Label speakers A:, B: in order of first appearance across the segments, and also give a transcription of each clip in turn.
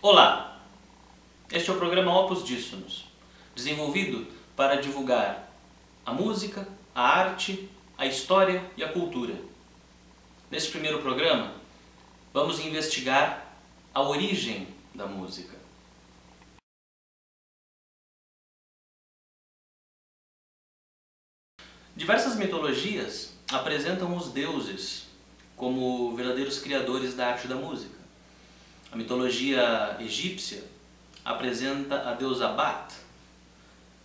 A: Olá! Este é o programa Opus Dissonus, desenvolvido para divulgar a música, a arte, a história e a cultura. Neste primeiro programa, vamos investigar a origem da música. Diversas mitologias apresentam os deuses como verdadeiros criadores da arte da música. A mitologia egípcia apresenta a deusa Bat,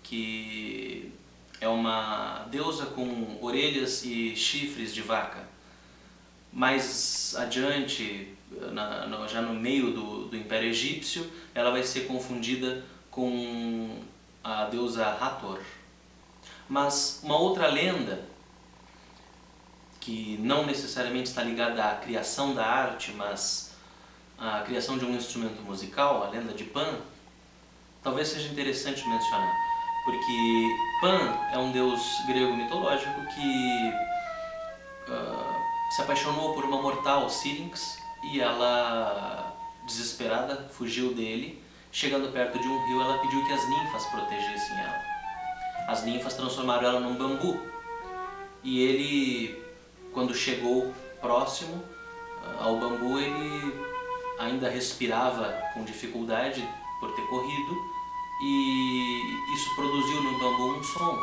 A: que é uma deusa com orelhas e chifres de vaca. Mais adiante, já no meio do Império Egípcio, ela vai ser confundida com a deusa Hathor. Mas uma outra lenda, que não necessariamente está ligada à criação da arte, mas à criação de um instrumento musical, a lenda de Pan, talvez seja interessante mencionar, porque Pan é um deus grego mitológico que se apaixonou por uma mortal, Syrinx, e ela, desesperada, fugiu dele. Chegando perto de um rio, ela pediu que as ninfas protegessem ela. As ninfas transformaram ela num bambu, e ele, quando chegou próximo ao bambu, ele ainda respirava com dificuldade por ter corrido, e isso produziu no bambu um som.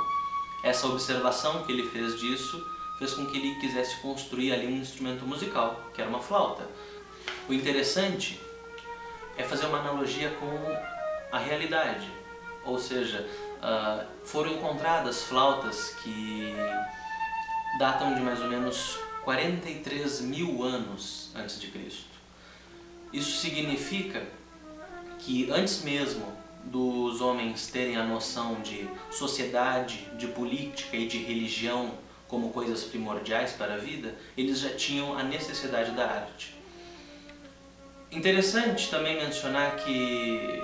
A: Essa observação que ele fez disso fez com que ele quisesse construir ali um instrumento musical, que era uma flauta. O interessante é fazer uma analogia com a realidade, ou seja, foram encontradas flautas que datam de mais ou menos 43 mil anos antes de Cristo. Isso significa que antes mesmo dos homens terem a noção de sociedade, de política e de religião como coisas primordiais para a vida, eles já tinham a necessidade da arte. Interessante também mencionar que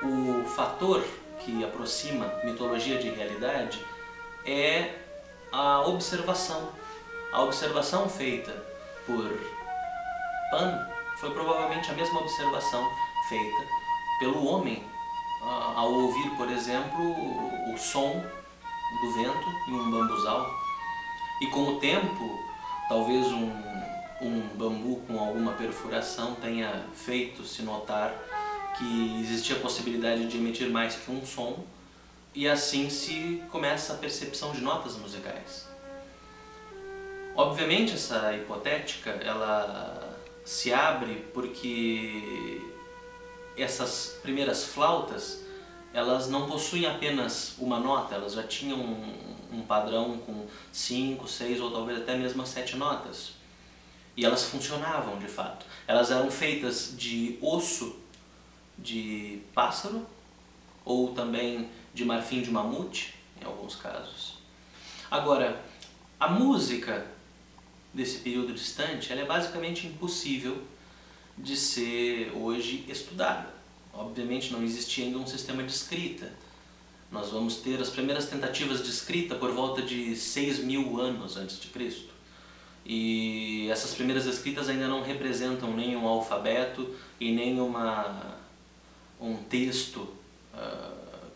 A: o fator que aproxima mitologia de realidade é a observação. A observação feita por Pan foi provavelmente a mesma observação feita pelo homem ao ouvir, por exemplo, o som do vento em um bambuzal. E com o tempo, talvez um bambu com alguma perfuração tenha feito-se notar que existia a possibilidade de emitir mais que um som, e assim se começa a percepção de notas musicais. Obviamente essa hipotética ela se abre porque essas primeiras flautas elas não possuem apenas uma nota, elas já tinham um padrão com 5, 6 ou talvez até mesmo 7 notas. E elas funcionavam de fato. Elas eram feitas de osso de pássaro ou também de marfim de mamute, em alguns casos. Agora, a música desse período distante ela é basicamente impossível de ser hoje estudada. Obviamente não existia ainda um sistema de escrita. Nós vamos ter as primeiras tentativas de escrita por volta de 6 mil anos antes de Cristo. E essas primeiras escritas ainda não representam nem um alfabeto e nem um texto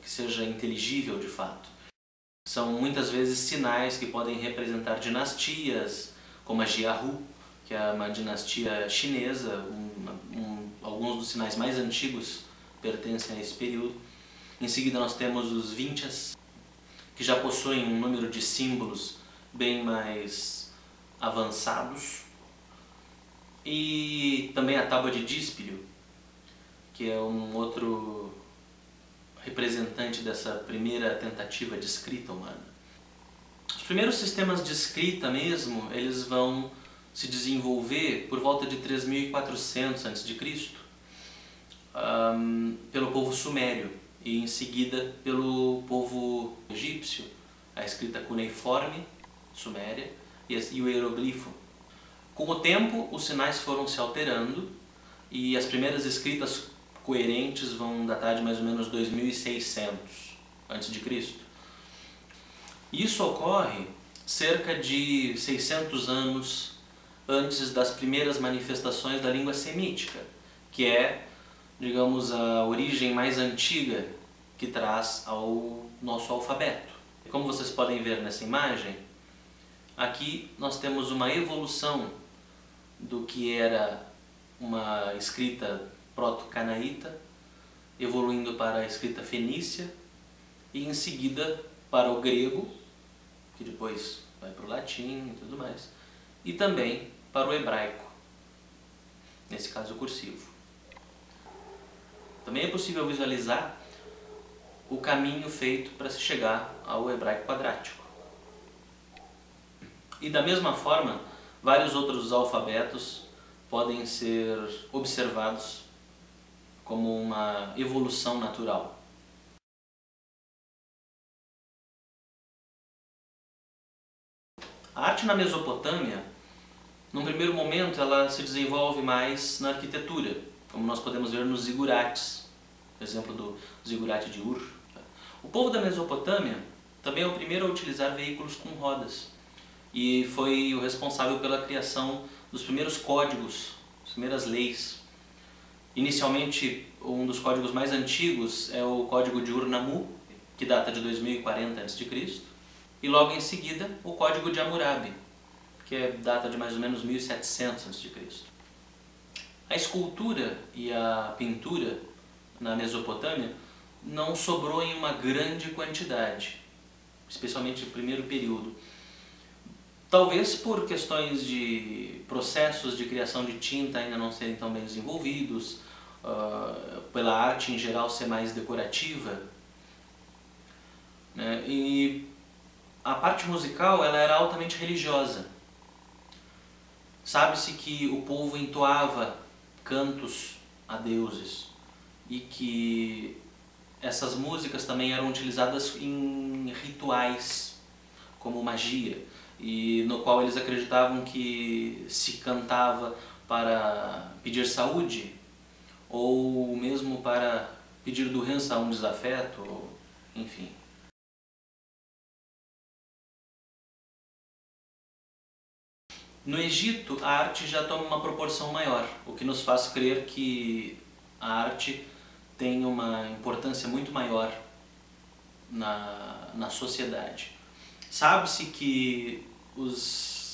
A: que seja inteligível de fato. São muitas vezes sinais que podem representar dinastias, como a Jiahu, que é uma dinastia chinesa. Alguns dos sinais mais antigos pertencem a esse período. Em seguida nós temos os Vinchas, que já possuem um número de símbolos bem mais avançados. E também a tábua de Díspilo, que é um outro representante dessa primeira tentativa de escrita humana. Os primeiros sistemas de escrita mesmo, eles vão se desenvolver por volta de 3400 a.C., pelo povo sumério e em seguida pelo povo egípcio, a escrita cuneiforme, suméria, e o hieroglifo. Com o tempo, os sinais foram se alterando e as primeiras escritas coerentes vão datar de mais ou menos 2600 a.C. Isso ocorre cerca de 600 anos antes das primeiras manifestações da língua semítica, que é digamos, a origem mais antiga que traz ao nosso alfabeto. E como vocês podem ver nessa imagem, aqui nós temos uma evolução do que era uma escrita proto-canaíta, evoluindo para a escrita fenícia e em seguida para o grego, que depois vai para o latim e tudo mais, e também para o hebraico, nesse caso cursivo. Também é possível visualizar o caminho feito para se chegar ao hebraico quadrático. E da mesma forma, vários outros alfabetos podem ser observados como uma evolução natural. A arte na Mesopotâmia, num primeiro momento, ela se desenvolve mais na arquitetura, como nós podemos ver nos zigurates, exemplo do zigurate de Ur. O povo da Mesopotâmia também é o primeiro a utilizar veículos com rodas e foi o responsável pela criação dos primeiros códigos, as primeiras leis. Inicialmente, um dos códigos mais antigos é o Código de Ur-Nammu, que data de 2040 a.C., e logo em seguida o Código de Hammurabi, que data de mais ou menos 1700 a.C. A escultura e a pintura na Mesopotâmia não sobrou em uma grande quantidade, especialmente no primeiro período. Talvez por questões de processos de criação de tinta ainda não serem tão bem desenvolvidos, pela arte em geral ser mais decorativa, né? E a parte musical ela era altamente religiosa. Sabe-se que o povo entoava cantos a deuses e que essas músicas também eram utilizadas em rituais, como magia, e no qual eles acreditavam que se cantava para pedir saúde ou mesmo para pedir doença a um desafeto, enfim. No Egito, a arte já toma uma proporção maior, o que nos faz crer que a arte tem uma importância muito maior na sociedade. Sabe-se que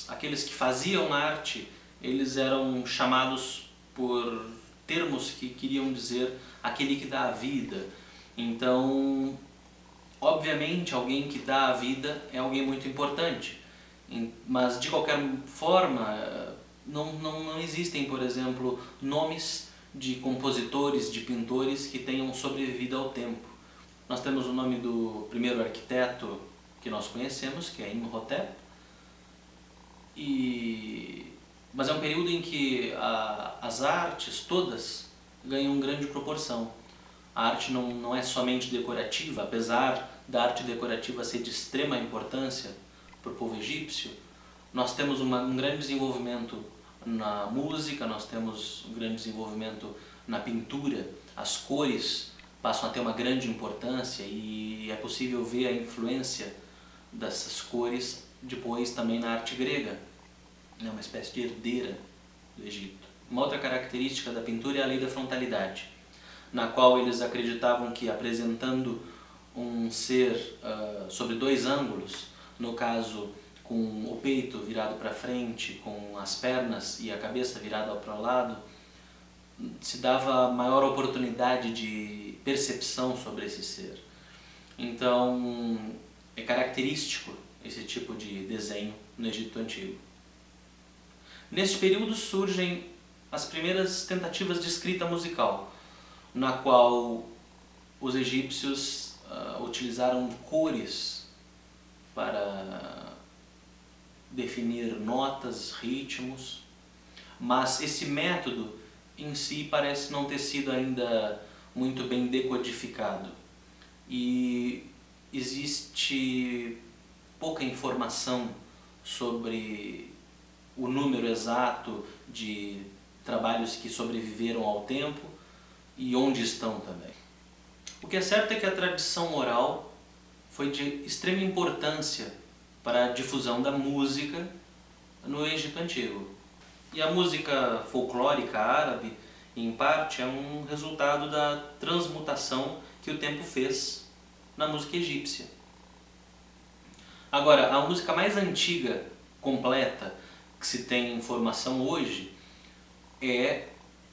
A: aqueles que faziam arte, eles eram chamados por termos que queriam dizer aquele que dá a vida. Então, obviamente, alguém que dá a vida é alguém muito importante. Mas, de qualquer forma, não existem, por exemplo, nomes de compositores, de pintores que tenham sobrevivido ao tempo. Nós temos o nome do primeiro arquiteto que nós conhecemos, que é Imhotep, mas é um período em que as artes todas ganham grande proporção. A arte não é somente decorativa, apesar da arte decorativa ser de extrema importância para o povo egípcio. Nós temos um grande desenvolvimento na música, nós temos um grande desenvolvimento na pintura, as cores passam a ter uma grande importância e é possível ver a influência dessas cores depois também na arte grega, uma espécie de herdeira do Egito. Uma outra característica da pintura é a lei da frontalidade, na qual eles acreditavam que apresentando um ser sobre dois ângulos, no caso com o peito virado para frente, com as pernas e a cabeça virada para o lado, se dava maior oportunidade de percepção sobre esse ser. Então é característico esse tipo de desenho no Egito Antigo. Neste período surgem as primeiras tentativas de escrita musical, na qual os egípcios utilizaram cores para definir notas, ritmos, mas esse método em si parece não ter sido ainda muito bem decodificado e existe pouca informação sobre o número exato de trabalhos que sobreviveram ao tempo e onde estão também. O que é certo é que a tradição oral foi de extrema importância para a difusão da música no Egito Antigo. E a música folclórica árabe, E, em parte, é um resultado da transmutação que o tempo fez na música egípcia. Agora, a música mais antiga, completa, que se tem informação hoje, é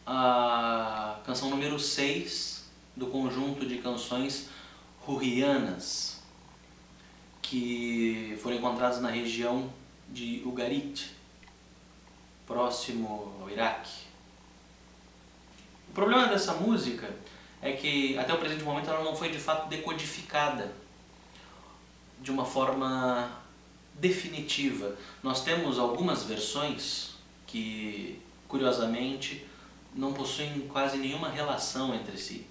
A: a canção número 6 do conjunto de canções hurrianas, que foram encontradas na região de Ugarit, próximo ao Iraque. O problema dessa música é que até o presente momento ela não foi de fato decodificada de uma forma definitiva. Nós temos algumas versões que, curiosamente, não possuem quase nenhuma relação entre si.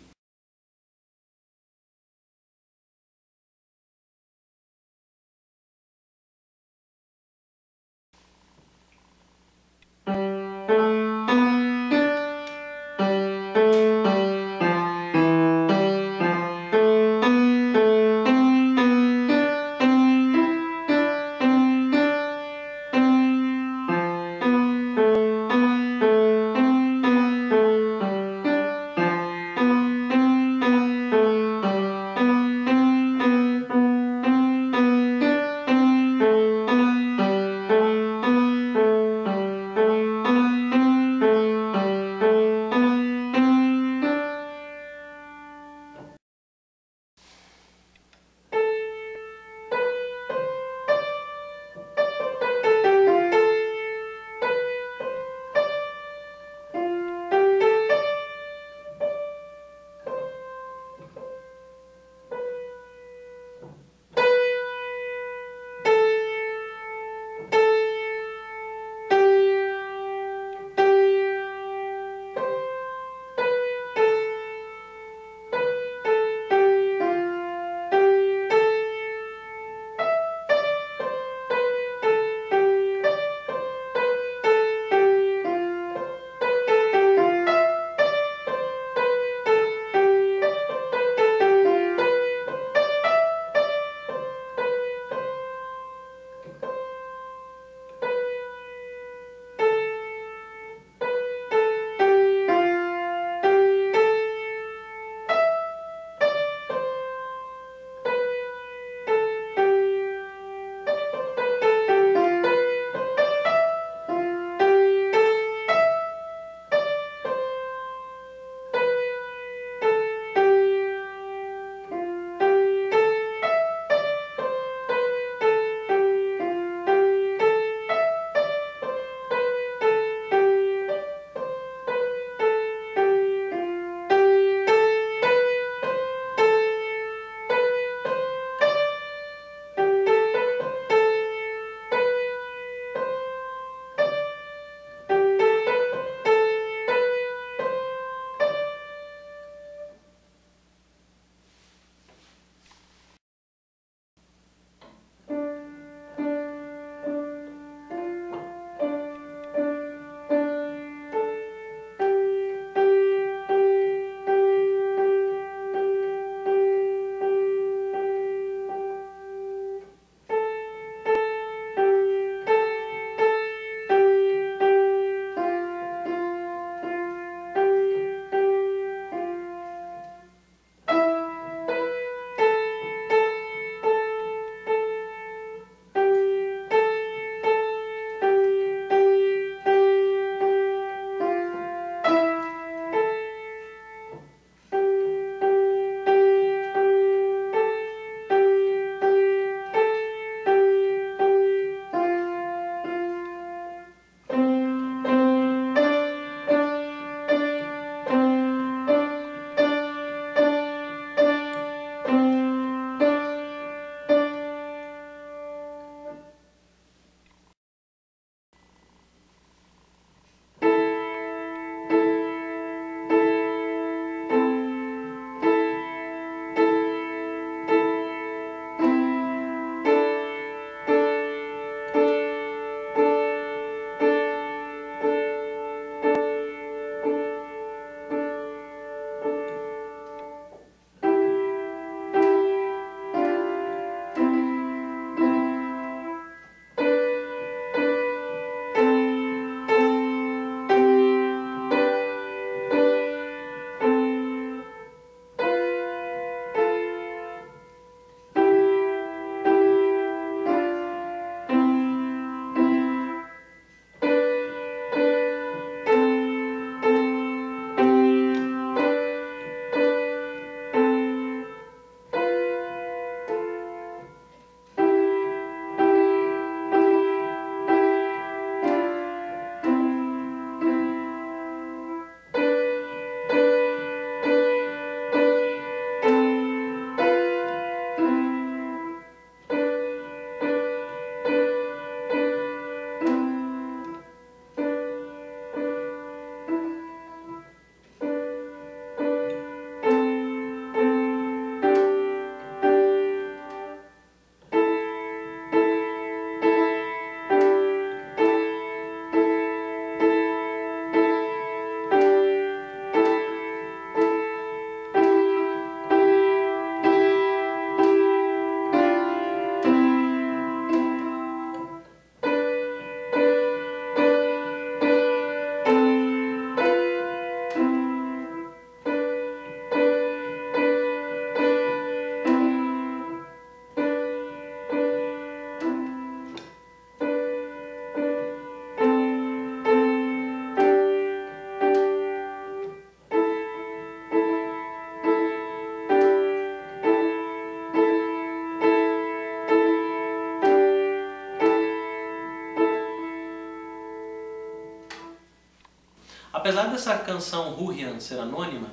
A: Apesar dessa canção Hurrian ser anônima,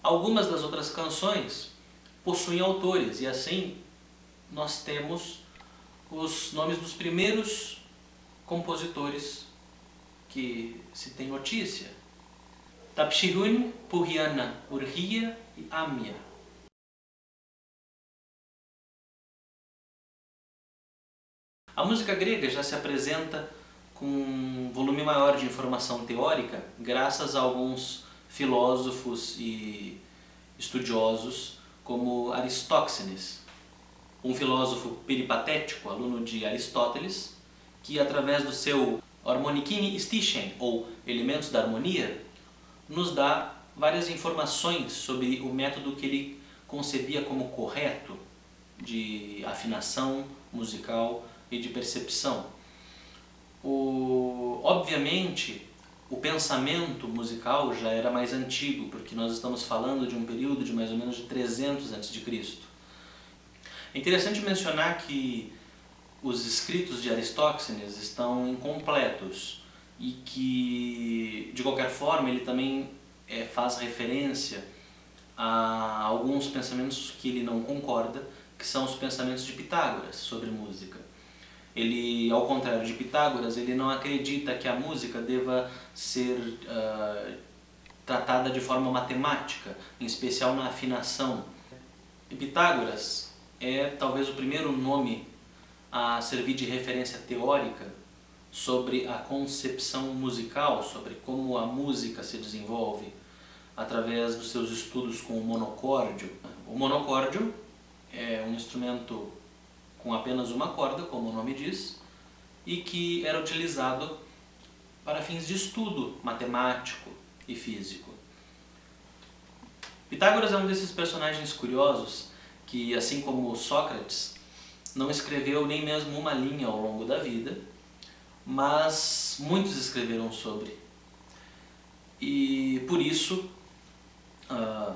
A: algumas das outras canções possuem autores, e assim nós temos os nomes dos primeiros compositores que se tem notícia. Tapshihun, Purhiana, Urhia e Amya. A música grega já se apresenta com um volume maior de informação teórica graças a alguns filósofos e estudiosos como Aristóxenes, um filósofo peripatético, aluno de Aristóteles, que através do seu Harmonikini Stichen, ou Elementos da Harmonia, nos dá várias informações sobre o método que ele concebia como correto de afinação musical e de percepção. Obviamente, o pensamento musical já era mais antigo, porque nós estamos falando de um período de mais ou menos de 300 a.C. É interessante mencionar que os escritos de Aristóxenes estão incompletos e que, de qualquer forma, ele também faz referência a alguns pensamentos que ele não concorda, que são os pensamentos de Pitágoras sobre música. Ele, ao contrário de Pitágoras, ele não acredita que a música deva ser tratada de forma matemática, em especial na afinação. E Pitágoras é talvez o primeiro nome a servir de referência teórica sobre a concepção musical, sobre como a música se desenvolve através dos seus estudos com o monocórdio. O monocórdio é um instrumento com apenas uma corda, como o nome diz, e que era utilizado para fins de estudo matemático e físico. Pitágoras é um desses personagens curiosos que, assim como Sócrates, não escreveu nem mesmo uma linha ao longo da vida, mas muitos escreveram sobre. E por isso,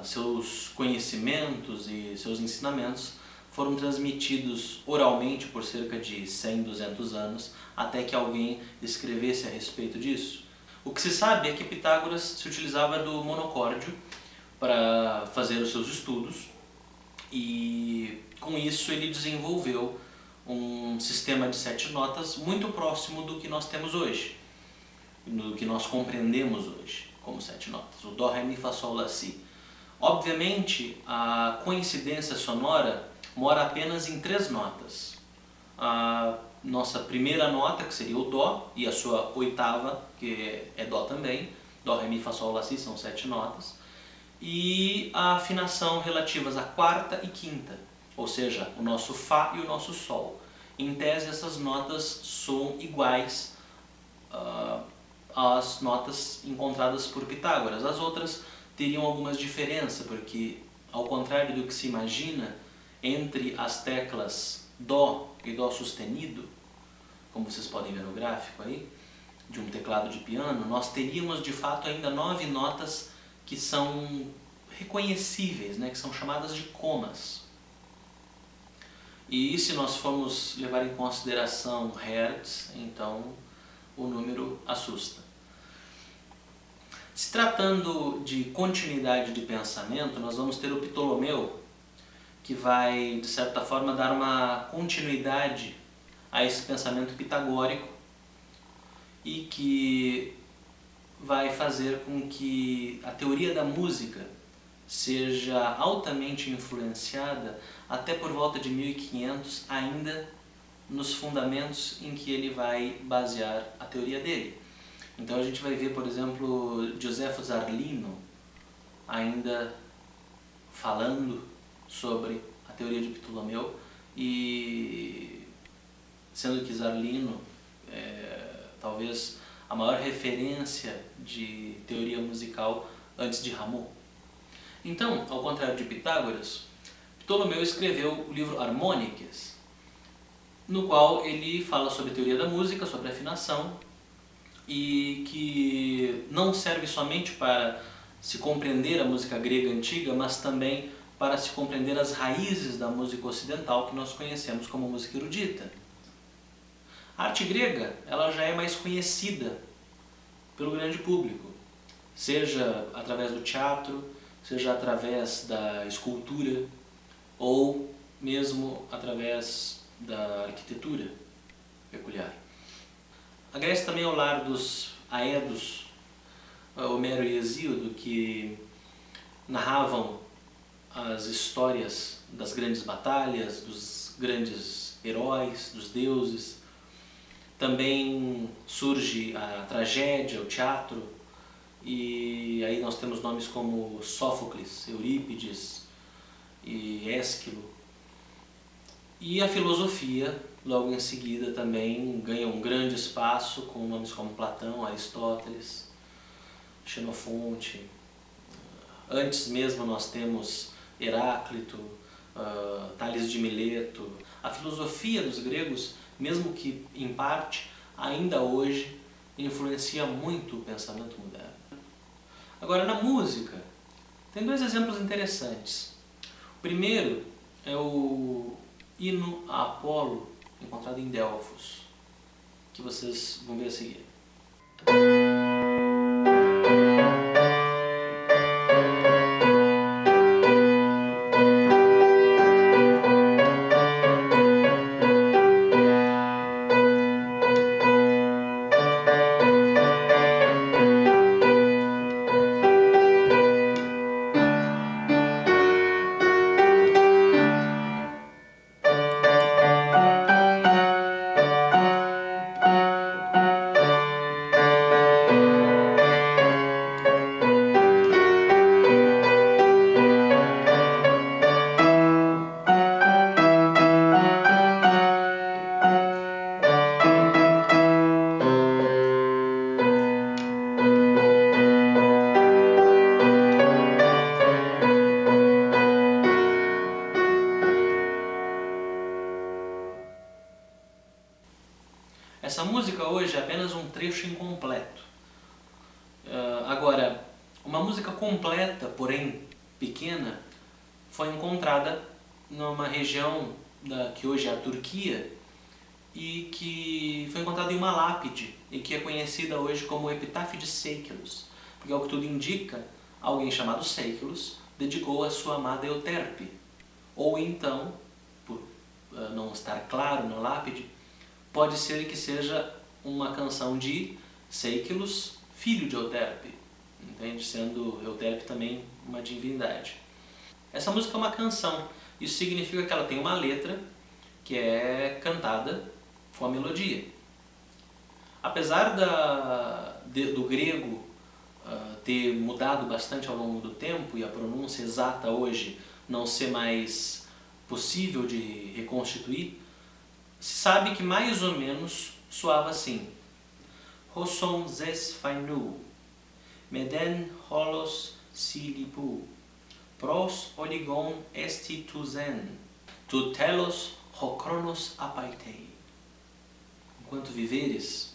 A: seus conhecimentos e seus ensinamentos foram transmitidos oralmente por cerca de 100, 200 anos, até que alguém escrevesse a respeito disso. O que se sabe é que Pitágoras se utilizava do monocórdio para fazer os seus estudos, e com isso ele desenvolveu um sistema de 7 notas muito próximo do que nós temos hoje, do que nós compreendemos hoje como 7 notas, o Dó, Ré, Mi, Fá, Sol, Lá, Si. Obviamente, a coincidência sonora mora apenas em 3 notas. A nossa primeira nota, que seria o Dó, e a sua oitava, que é Dó também. Dó, Ré, Mi, Fá, Sol, Lá, Si são 7 notas. E a afinação relativas à quarta e quinta, ou seja, o nosso Fá e o nosso Sol. Em tese, essas notas soam iguais às notas encontradas por Pitágoras. As outras teriam algumas diferenças, porque, ao contrário do que se imagina, entre as teclas Dó e Dó sustenido, como vocês podem ver no gráfico aí, de um teclado de piano, nós teríamos de fato ainda 9 notas que são reconhecíveis, né, que são chamadas de comas. E se nós formos levar em consideração hertz, então o número assusta. Se tratando de continuidade de pensamento, nós vamos ter o Ptolomeu, que vai, de certa forma, dar uma continuidade a esse pensamento pitagórico e que vai fazer com que a teoria da música seja altamente influenciada até por volta de 1500, ainda nos fundamentos em que ele vai basear a teoria dele. Então a gente vai ver, por exemplo, Josefo Zarlino ainda falando sobre a teoria de Ptolomeu, e sendo que Zarlino talvez a maior referência de teoria musical antes de Rameau. Então, ao contrário de Pitágoras, Ptolomeu escreveu o livro Harmônicas, no qual ele fala sobre a teoria da música, sobre a afinação, e que não serve somente para se compreender a música grega antiga, mas também para se compreender as raízes da música ocidental que nós conhecemos como música erudita. A arte grega ela já é mais conhecida pelo grande público. seja através do teatro, seja através da escultura ou mesmo através da arquitetura peculiar. A Grécia também é o lar dos Aedos, Homero e Hesíodo, que narravam as histórias das grandes batalhas, dos grandes heróis, dos deuses. Também surge a tragédia, o teatro, e aí nós temos nomes como Sófocles, Eurípides e Ésquilo. E a filosofia, logo em seguida, também ganha um grande espaço com nomes como Platão, Aristóteles, Xenofonte. Antes mesmo nós temos Heráclito, Tales de Mileto. A filosofia dos gregos, mesmo que em parte, ainda hoje influencia muito o pensamento moderno. Agora, na música, tem dois exemplos interessantes. O primeiro é o hino a Apolo, encontrado em Delfos, que vocês vão ver a seguir. Essa música hoje é apenas um trecho incompleto. Agora, uma música completa, porém pequena, foi encontrada numa região que hoje é a Turquia e que foi encontrada em uma lápide e que é conhecida hoje como Epitáfio de Seikilos, porque ao que tudo indica, alguém chamado Seikilos dedicou a sua amada Euterpe, ou então, por não estar claro na lápide, pode ser que seja uma canção de Seikilos, filho de Euterpe, entende? Sendo Euterpe também uma divindade. Essa música é uma canção, isso significa que ela tem uma letra que é cantada com a melodia. Apesar do grego ter mudado bastante ao longo do tempo e a pronúncia exata hoje não ser mais possível de reconstituir, se sabe que mais ou menos soava assim: Hoson zes fainu, meden holos silipu, pros oligon esti tuzen, tu telos hokronos apaitei. Enquanto viveres,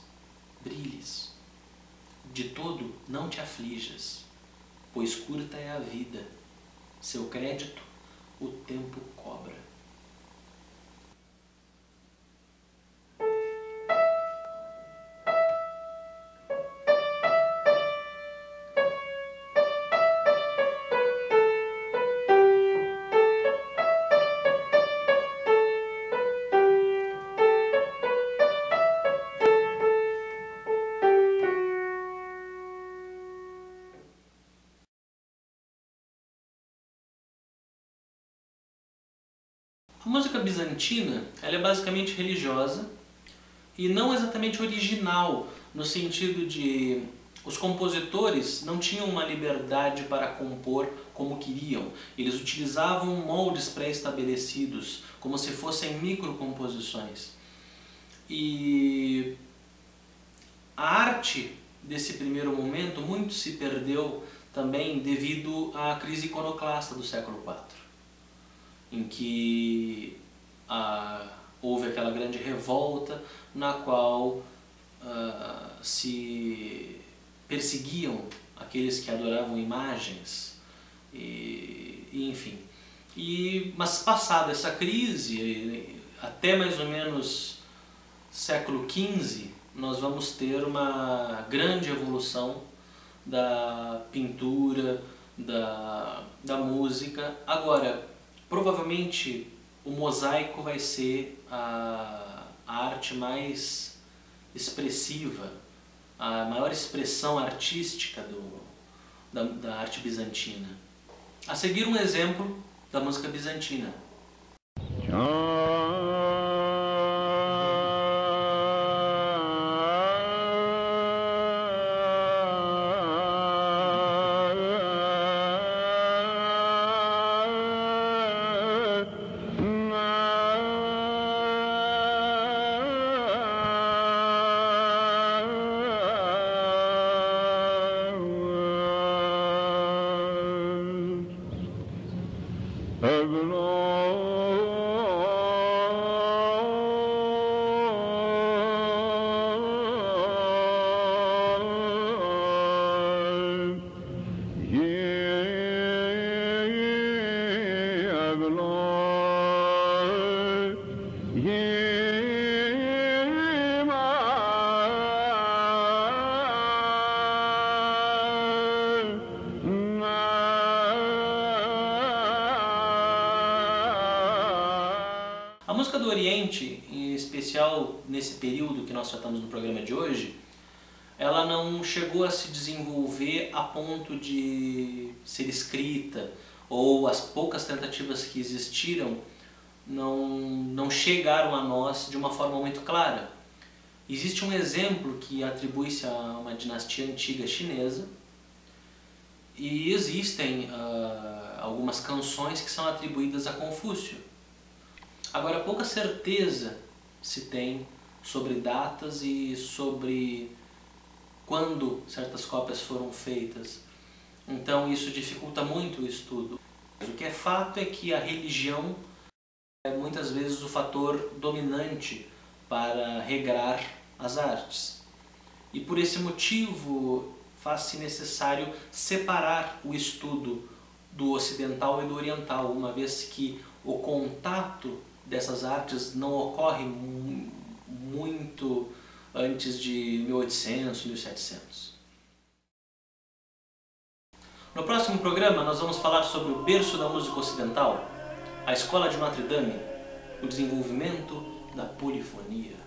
A: brilhes, de todo não te aflijas, pois curta é a vida, seu crédito o tempo cobra. A música bizantina, ela é basicamente religiosa e não exatamente original, no sentido de os compositores não tinham uma liberdade para compor como queriam. Eles utilizavam moldes pré-estabelecidos, como se fossem microcomposições. E a arte desse primeiro momento muito se perdeu também devido à crise iconoclasta do século IV, em que houve aquela grande revolta na qual se perseguiam aqueles que adoravam imagens, enfim. Mas passada essa crise, até mais ou menos século XV, nós vamos ter uma grande evolução da pintura, da música. Agora, provavelmente o mosaico vai ser a arte mais expressiva, a maior expressão artística da arte bizantina. A seguir, um exemplo da música bizantina. A música do Oriente, em especial nesse período que nós tratamos no programa de hoje, ela não chegou a se desenvolver a ponto de ser escrita, ou as poucas tentativas que existiram não chegaram a nós de uma forma muito clara. Existe um exemplo que atribui-se a uma dinastia antiga chinesa, e existem algumas canções que são atribuídas a Confúcio. Agora, pouca certeza se tem sobre datas e sobre quando certas cópias foram feitas. Então isso dificulta muito o estudo. O que é fato é que a religião é muitas vezes o fator dominante para regrar as artes. E por esse motivo faz-se necessário separar o estudo do ocidental e do oriental, uma vez que o contato dessas artes não ocorre muito antes de 1800, 1700. No próximo programa nós vamos falar sobre o berço da música ocidental, a Escola de Notre Dame, o desenvolvimento da polifonia.